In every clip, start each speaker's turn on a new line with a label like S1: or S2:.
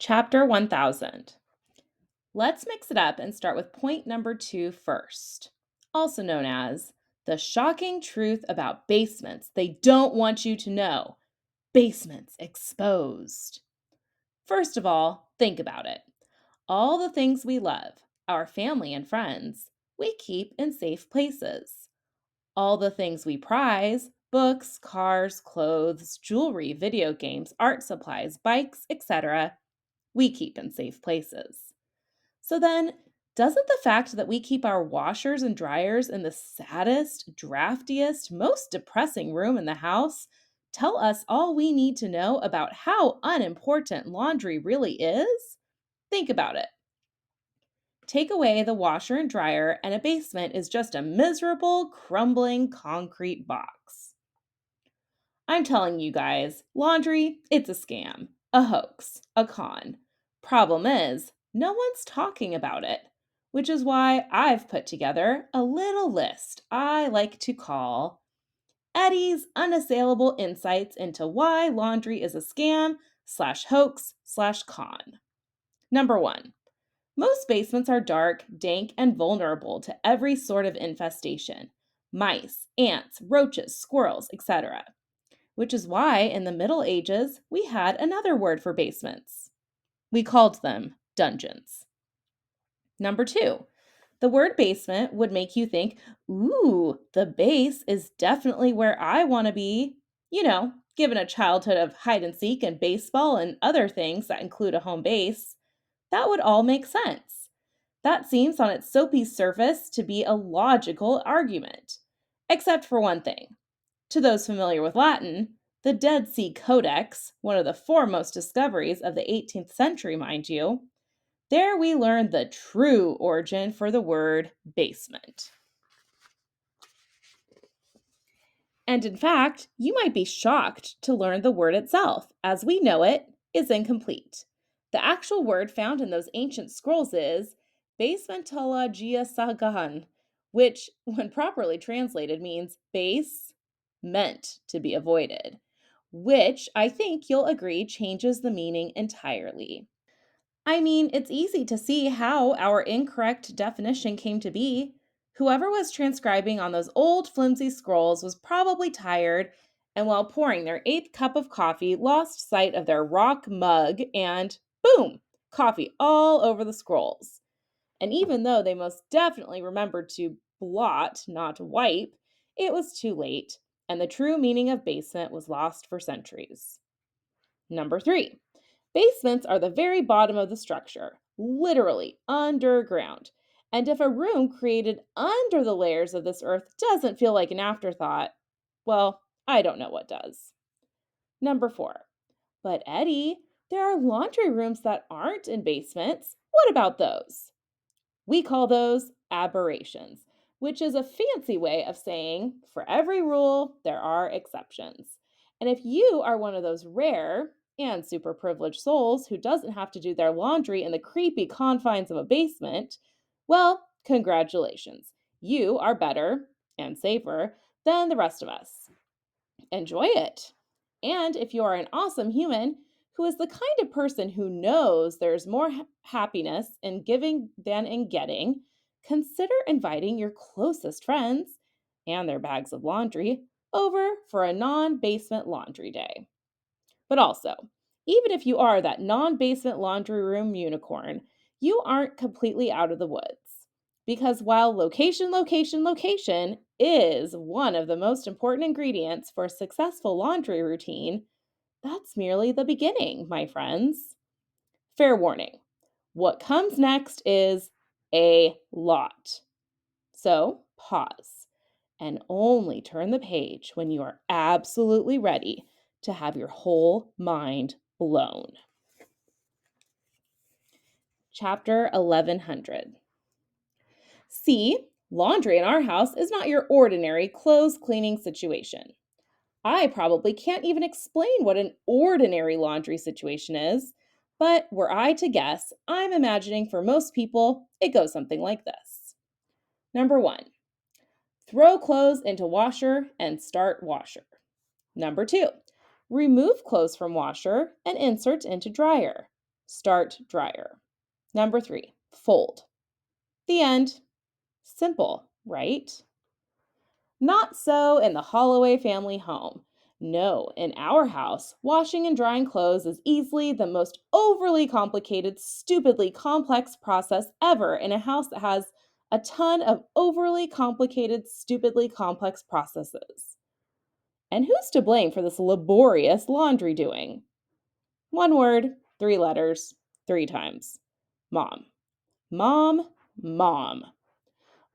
S1: Chapter 1000. Let's mix it up and start with point number 2 first, also known as the shocking truth about basements they don't want you to know. Basements exposed. First of all, think about it. All the things we love, our family and friends, we keep in safe places. All the things we prize, books, cars, clothes, jewelry, video games, art supplies, bikes, etc., we keep in safe places. So then, doesn't the fact that we keep our washers and dryers in the saddest, draftiest, most depressing room in the house tell us all we need to know about how unimportant laundry really is? Think about it. Take away the washer and dryer, and a basement is just a miserable, crumbling concrete box. I'm telling you guys, laundry, it's a scam, a hoax, a con. Problem is, no one's talking about it, which is why I've put together a little list I like to call Eddie's Unassailable Insights into Why Laundry is a Scam slash Hoax slash Con. Number 1. Most basements are dark, dank, and vulnerable to every sort of infestation. Mice, ants, roaches, squirrels, etc., which is why in the Middle Ages we had another word for basements. We called them dungeons. Number 2, the word basement would make you think, ooh, the base is definitely where I want to be. Given a childhood of hide and seek and baseball and other things that include a home base, that would all make sense. That seems on its soapy surface to be a logical argument. Except for one thing. To those familiar with Latin, the Dead Sea Codex, one of the foremost discoveries of the 18th century, mind you, there we learn the true origin for the word basement. And in fact, you might be shocked to learn the word itself, as we know it, is incomplete. The actual word found in those ancient scrolls is basementologia sagahan, which, when properly translated, means base, meant to be avoided, which I think you'll agree changes the meaning entirely. I mean, it's easy to see how our incorrect definition came to be. Whoever was transcribing on those old flimsy scrolls was probably tired, and while pouring their eighth cup of coffee, lost sight of their rock mug, and boom, coffee all over the scrolls. And even though they most definitely remembered to blot, not wipe, it was too late, and the true meaning of basement was lost for centuries. Number 3. Basements are the very bottom of the structure, literally underground. And if a room created under the layers of this earth doesn't feel like an afterthought, well, I don't know what does. Number 4. But Eddie, there are laundry rooms that aren't in basements. What about those? We call those aberrations, which is a fancy way of saying for every rule, there are exceptions. And if you are one of those rare and super privileged souls who doesn't have to do their laundry in the creepy confines of a basement, well, congratulations. You are better and safer than the rest of us. Enjoy it. And if you are an awesome human who is the kind of person who knows there's more happiness in giving than in getting, consider inviting your closest friends and their bags of laundry over for a non basement laundry day. But also, even if you are that non basement laundry room unicorn, you aren't completely out of the woods. Because while location is one of the most important ingredients for a successful laundry routine, that's merely the beginning, my friends. Fair warning, what comes next is a lot. So pause and only turn the page when you are absolutely ready to have your whole mind blown. Chapter 1100. See, laundry in our house is not your ordinary clothes cleaning situation. I probably can't even explain what an ordinary laundry situation is, but were I to guess, I'm imagining for most people it goes something like this. Number 1, throw clothes into washer and start washer. Number 2, remove clothes from washer and insert into dryer. Start dryer. Number 3, fold. The end. Simple, right? Not so in the Holloway family home. No, in our house, washing and drying clothes is easily the most overly complicated, stupidly complex process ever in a house that has a ton of overly complicated, stupidly complex processes. And who's to blame for this laborious laundry doing? One word, 3 letters, 3 times. Mom. Mom, mom.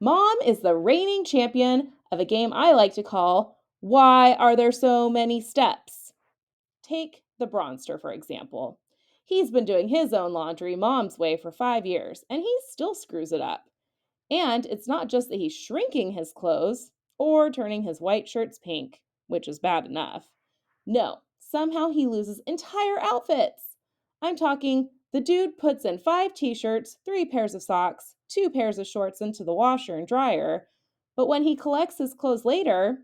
S1: Mom is the reigning champion of a game I like to call Why Are There So Many Steps? Take the Bronster, for example. He's been doing his own laundry mom's way for 5 years, and he still screws it up. And it's not just that he's shrinking his clothes or turning his white shirts pink, which is bad enough. No, somehow he loses entire outfits. I'm talking the dude puts in 5 t-shirts, 3 pairs of socks, 2 pairs of shorts into the washer and dryer, but when he collects his clothes later,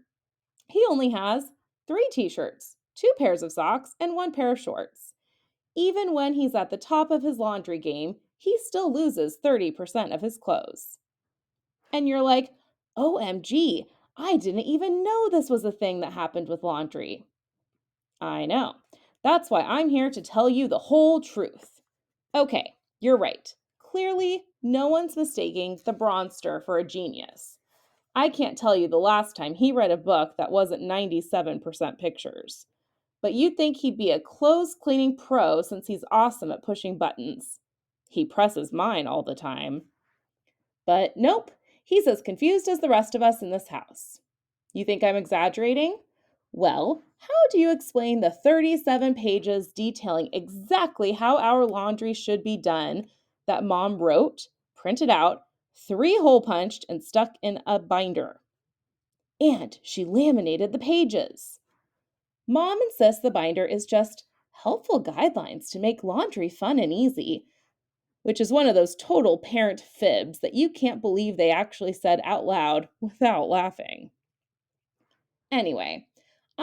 S1: he only has 3 t-shirts, 2 pairs of socks, and 1 pair of shorts. Even when he's at the top of his laundry game, he still loses 30% of his clothes. And you're like, OMG, I didn't even know this was a thing that happened with laundry. I know. That's why I'm here to tell you the whole truth. Okay, you're right. Clearly, no one's mistaking the Bronster for a genius. I can't tell you the last time he read a book that wasn't 97% pictures. But you'd think he'd be a clothes cleaning pro since he's awesome at pushing buttons. He presses mine all the time. But nope, he's as confused as the rest of us in this house. You think I'm exaggerating? Well, how do you explain the 37 pages detailing exactly how our laundry should be done that Mom wrote, printed out, 3-hole punched, and stuck in a binder? And she laminated the pages. Mom insists the binder is just helpful guidelines to make laundry fun and easy, which is one of those total parent fibs that you can't believe they actually said out loud without laughing. Anyway,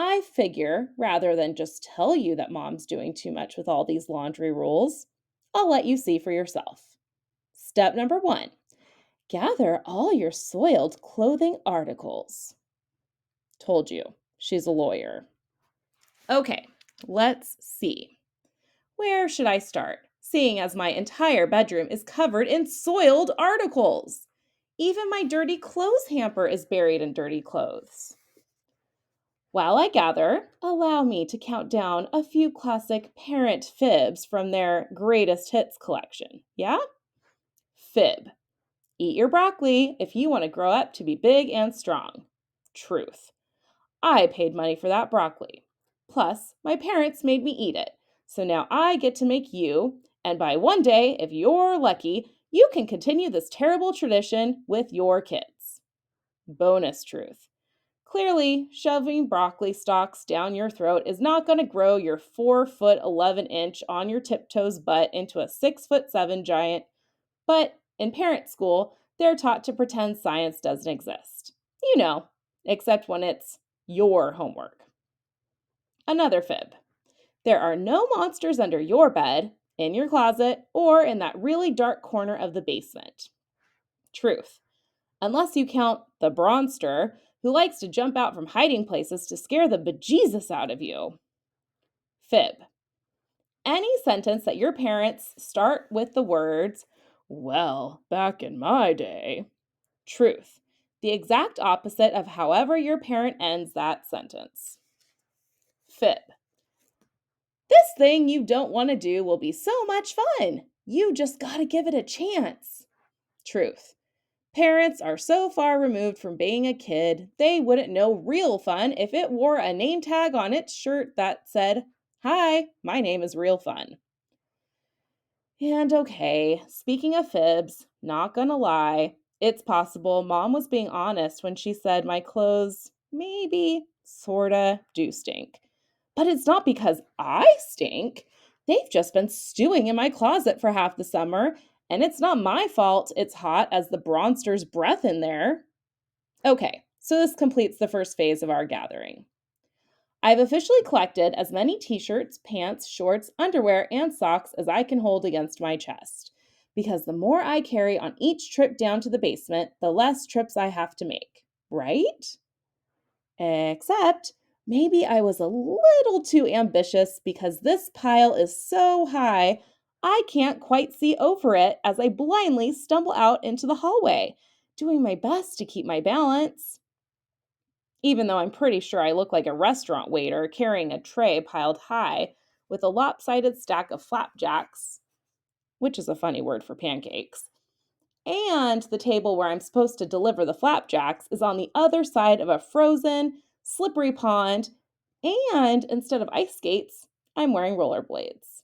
S1: I figure rather than just tell you that mom's doing too much with all these laundry rules, I'll let you see for yourself. Step number 1, gather all your soiled clothing articles. Told you, she's a lawyer. Okay, let's see. Where should I start, seeing as my entire bedroom is covered in soiled articles? Even my dirty clothes hamper is buried in dirty clothes. While I gather, allow me to count down a few classic parent fibs from their greatest hits collection. Yeah? Fib. Eat your broccoli if you want to grow up to be big and strong. Truth. I paid money for that broccoli. Plus, my parents made me eat it. So now I get to make you, and by one day, if you're lucky, you can continue this terrible tradition with your kids. Bonus truth. Clearly, shoving broccoli stalks down your throat is not going to grow your 4 foot 11 inch on your tiptoes butt into a 6 foot 7 giant, but in parent school, they're taught to pretend science doesn't exist. You know, except when it's your homework. Another fib. There are no monsters under your bed, in your closet, or in that really dark corner of the basement. Truth. Unless you count the Bronster, who likes to jump out from hiding places to scare the bejesus out of you. Fib. Any sentence that your parents start with the words, well, back in my day. Truth. The exact opposite of however your parent ends that sentence. Fib. This thing you don't want to do will be so much fun. You just gotta give it a chance. Truth. Parents are so far removed from being a kid, they wouldn't know real fun if it wore a name tag on its shirt that said, "Hi, my name is Real Fun." And okay, speaking of fibs, not gonna lie, it's possible Mom was being honest when she said my clothes maybe, sorta, do stink. But it's not because I stink. They've just been stewing in my closet for half the summer, and it's not my fault it's hot as the Bronster's breath in there. Okay, so this completes the first phase of our gathering. I've officially collected as many t shirts, pants, shorts, underwear, and socks as I can hold against my chest. Because the more I carry on each trip down to the basement, the less trips I have to make. Right? Except maybe I was a little too ambitious because this pile is so high I can't quite see over it as I blindly stumble out into the hallway, doing my best to keep my balance. Even though I'm pretty sure I look like a restaurant waiter carrying a tray piled high with a lopsided stack of flapjacks, which is a funny word for pancakes. And the table where I'm supposed to deliver the flapjacks is on the other side of a frozen, slippery pond, and instead of ice skates, I'm wearing rollerblades.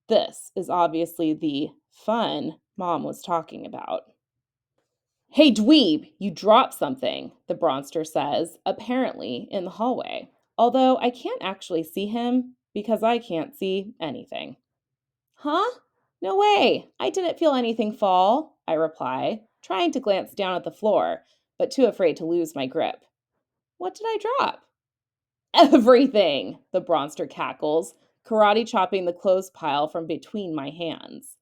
S1: This is obviously the fun Mom was talking about. Hey, dweeb, you dropped something, the Bronster says, apparently in the hallway, although I can't actually see him because I can't see anything. Huh? No way. I didn't feel anything fall, I reply, trying to glance down at the floor, but too afraid to lose my grip. What did I drop? Everything, the Bronster cackles, karate chopping the clothes pile from between my hands.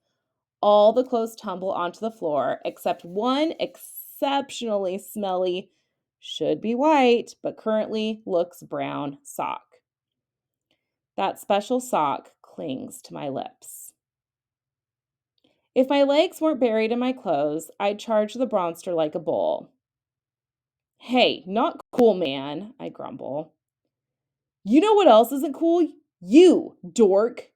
S1: All the clothes tumble onto the floor except one exceptionally smelly, should be white, but currently looks brown sock. That special sock clings to my lips. If my legs weren't buried in my clothes, I'd charge the Bronster like a bull. Hey, not cool, man, I grumble. You know what else isn't cool? You, dork.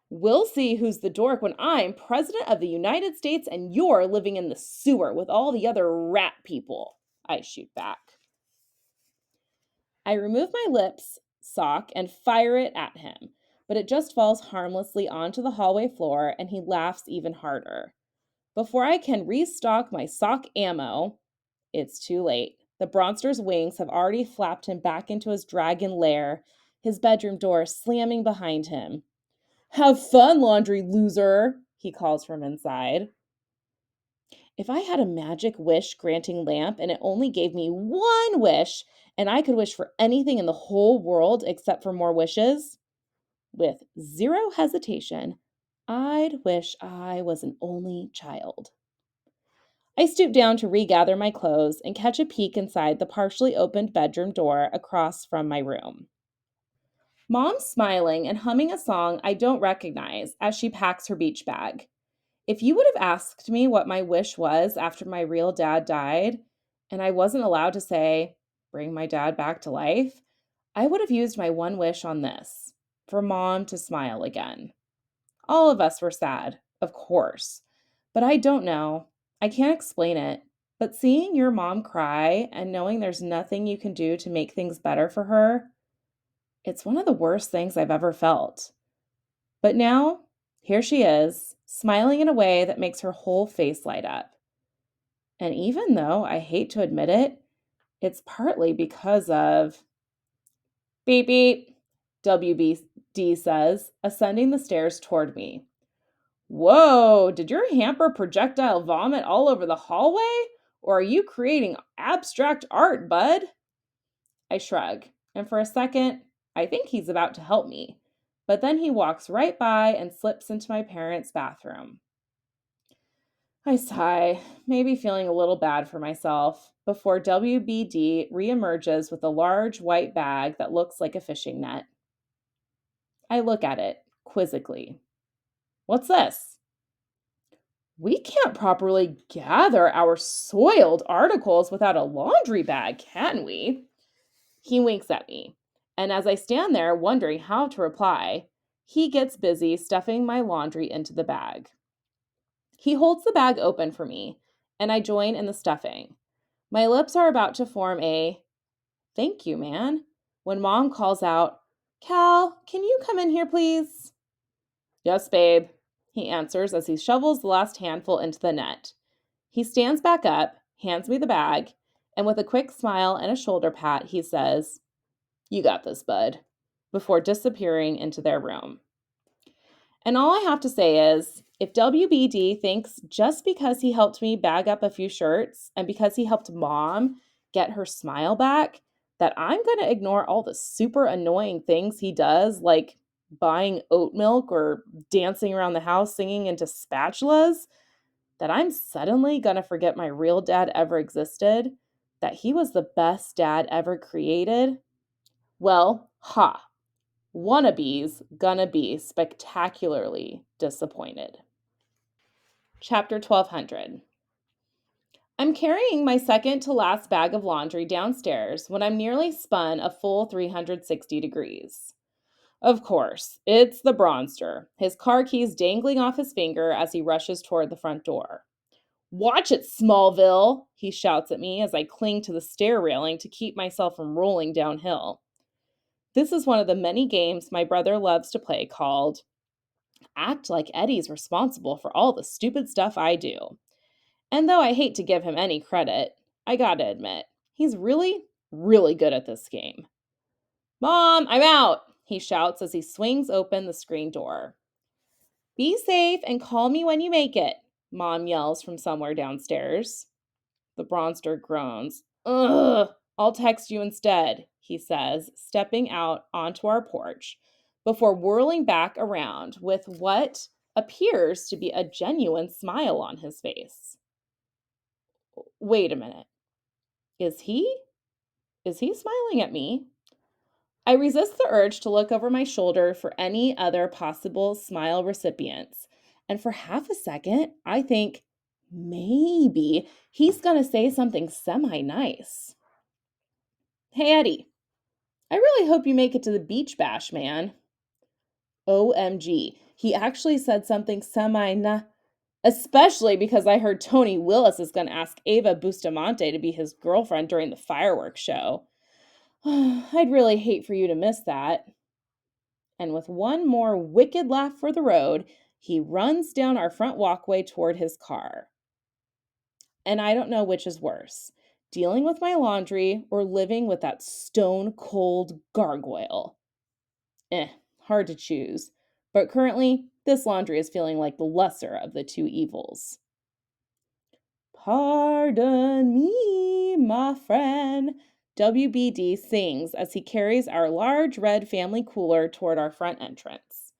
S1: We'll see who's the dork when I'm President of the United States and you're living in the sewer with all the other rat people, I shoot back. I remove my lips sock and fire it at him, but it just falls harmlessly onto the hallway floor and he laughs even harder. Before I can restock my sock ammo, it's too late. The Bronster's wings have already flapped him back into his dragon lair, his bedroom door slamming behind him. Have fun, laundry loser, he calls from inside. If I had a magic wish granting lamp and it only gave me one wish, and I could wish for anything in the whole world except for more wishes, with zero hesitation, I'd wish I was an only child. I stoop down to regather my clothes and catch a peek inside the partially opened bedroom door across from my room. Mom's smiling and humming a song I don't recognize as she packs her beach bag. If you would have asked me what my wish was after my real dad died, and I wasn't allowed to say, bring my dad back to life, I would have used my one wish on this, for Mom to smile again. All of us were sad, of course, but I don't know. I can't explain it. But seeing your mom cry and knowing there's nothing you can do to make things better for her, it's one of the worst things I've ever felt. But now, here she is, smiling in a way that makes her whole face light up. And even though I hate to admit it, it's partly because of beep beep, WBD says, ascending the stairs toward me. Whoa, did your hamper projectile vomit all over the hallway? Or are you creating abstract art, bud? I shrug, and for a second, I think he's about to help me. But then he walks right by and slips into my parents' bathroom. I sigh, maybe feeling a little bad for myself, before WBD reemerges with a large white bag that looks like a fishing net. I look at it, quizzically. What's this? We can't properly gather our soiled articles without a laundry bag, can we? He winks at me, and as I stand there wondering how to reply, he gets busy stuffing my laundry into the bag. He holds the bag open for me, and I join in the stuffing. My lips are about to form a thank you, man, when Mom calls out, Cal, can you come in here, please? Yes, babe, he answers as he shovels the last handful into the net. He stands back up, hands me the bag, and with a quick smile and a shoulder pat, he says, You got this, bud, before disappearing into their room. And all I have to say is, if WBD thinks just because he helped me bag up a few shirts and because he helped Mom get her smile back, that I'm going to ignore all the super annoying things he does, like buying oat milk or dancing around the house singing into spatulas, that I'm suddenly going to forget my real dad ever existed, that he was the best dad ever created? Well, ha, wannabes gonna be spectacularly disappointed. Chapter 1200. I'm carrying my second to last bag of laundry downstairs when I'm nearly spun a full 360 degrees. Of course, it's the Bronster, his car keys dangling off his finger as he rushes toward the front door. "Watch it, Smallville!" he shouts at me as I cling to the stair railing to keep myself from rolling downhill. This is one of the many games my brother loves to play called Act Like Eddie's Responsible for All the Stupid Stuff I Do. And though I hate to give him any credit, I gotta admit, he's really, really good at this game. "Mom, I'm out!" he shouts as he swings open the screen door. "Be safe and call me when you make it," Mom yells from somewhere downstairs. The Bronster groans. "Ugh, I'll text you instead," he says, stepping out onto our porch before whirling back around with what appears to be a genuine smile on his face. Wait a minute. Is he? Is he smiling at me? I resist the urge to look over my shoulder for any other possible smile recipients. And for half a second, I think maybe he's going to say something semi nice. "Hey, Eddie, I really hope you make it to the beach bash, man." OMG, he actually said something semi nice. Especially because I heard Tony Willis is going to ask Ava Bustamante to be his girlfriend during the fireworks show. I'd really hate for you to miss that. And with one more wicked laugh for the road, he runs down our front walkway toward his car. And I don't know which is worse, dealing with my laundry or living with that stone cold gargoyle. Hard to choose. But currently, this laundry is feeling like the lesser of the two evils. "Pardon me, my friend," WBD sings as he carries our large red family cooler toward our front entrance.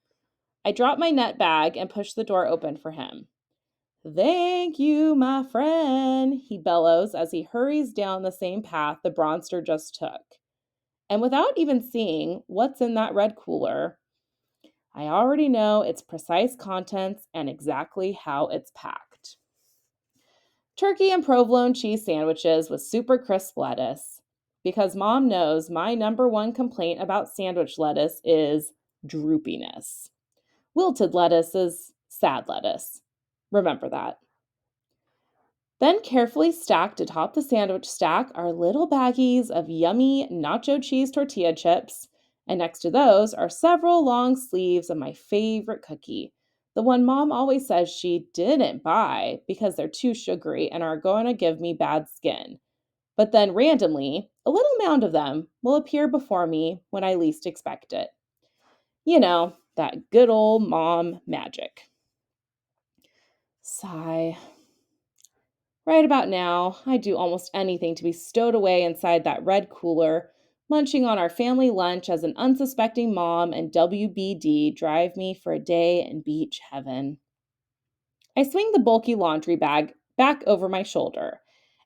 S1: I drop my net bag and push the door open for him. "Thank you, my friend," he bellows as he hurries down the same path the Bronster just took. And without even seeing what's in that red cooler, I already know its precise contents and exactly how it's packed. Turkey and provolone cheese sandwiches with super crisp lettuce. Because Mom knows my number one complaint about sandwich lettuce is droopiness. Wilted lettuce is sad lettuce. Remember that. Then carefully stacked atop the sandwich stack are little baggies of yummy nacho cheese tortilla chips, and next to those are several long sleeves of my favorite cookie, the one Mom always says she didn't buy because they're too sugary and are going to give me bad skin. But then randomly, a little mound of them will appear before me when I least expect it. You know, that good old Mom magic. Sigh. Right about now, I'd do almost anything to be stowed away inside that red cooler, munching on our family lunch as an unsuspecting Mom and WBD drive me for a day in beach heaven. I swing the bulky laundry bag back over my shoulder,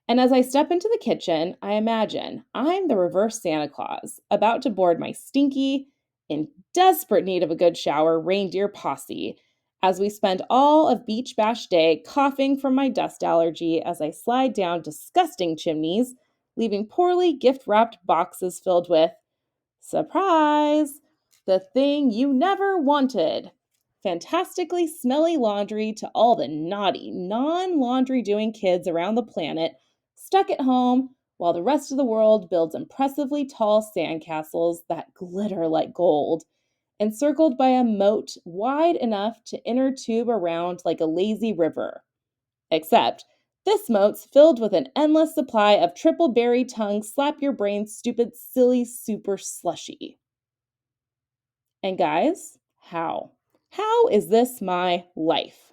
S1: and as I step into the kitchen, I imagine I'm the reverse Santa Claus, about to board my stinky, in desperate need of a good shower, reindeer posse, as we spend all of Beach Bash Day coughing from my dust allergy as I slide down disgusting chimneys, leaving poorly gift-wrapped boxes filled with surprise! The thing you never wanted. Fantastically smelly laundry to all the naughty, non laundry doing kids around the planet stuck at home while the rest of the world builds impressively tall sandcastles that glitter like gold, encircled by a moat wide enough to inner tube around like a lazy river. Except this moat's filled with an endless supply of triple berry tongue slap your brain stupid silly super slushy. And guys, how? How is this my life?